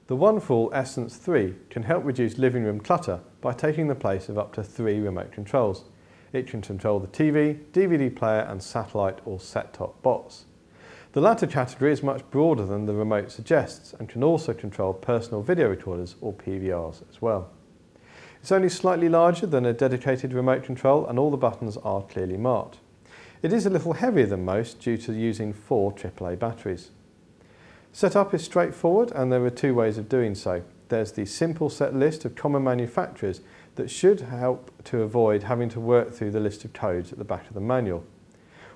The wonderful Essence 3 can help reduce living room clutter by taking the place of up to 3 remote controls. It can control the TV, DVD player and satellite or set-top box. The latter category is much broader than the remote suggests and can also control personal video recorders or PVRs as well. It's only slightly larger than a dedicated remote control and all the buttons are clearly marked. It is a little heavier than most due to using 4 AAA batteries. Setup is straightforward and there are 2 ways of doing so. There's the simple set list of common manufacturers that should help to avoid having to work through the list of codes at the back of the manual.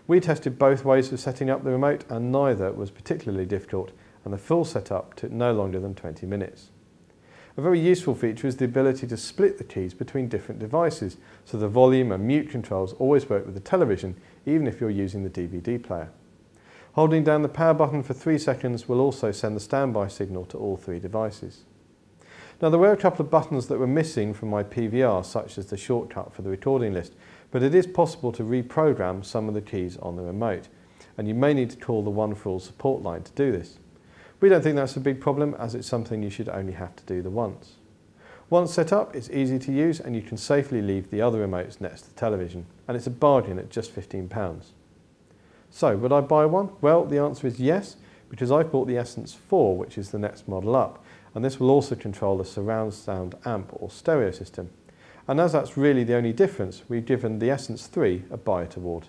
We tested both ways of setting up the remote and neither was particularly difficult and the full setup took no longer than 20 minutes. A very useful feature is the ability to split the keys between different devices, so the volume and mute controls always work with the television even if you're using the DVD player. Holding down the power button for 3 seconds will also send the standby signal to all 3 devices. Now there were a couple of buttons that were missing from my PVR, such as the shortcut for the recording list, but it is possible to reprogram some of the keys on the remote, and you may need to call the One For All support line to do this. We don't think that's a big problem as it's something you should only have to do the once. Once set up, it's easy to use and you can safely leave the other remotes next to the television, and it's a bargain at just £15. So, would I buy one? Well, the answer is yes, because I've bought the Essence 4, which is the next model up, and this will also control the surround sound amp or stereo system. And as that's really the only difference, we've given the Essence 3 a Buy It award.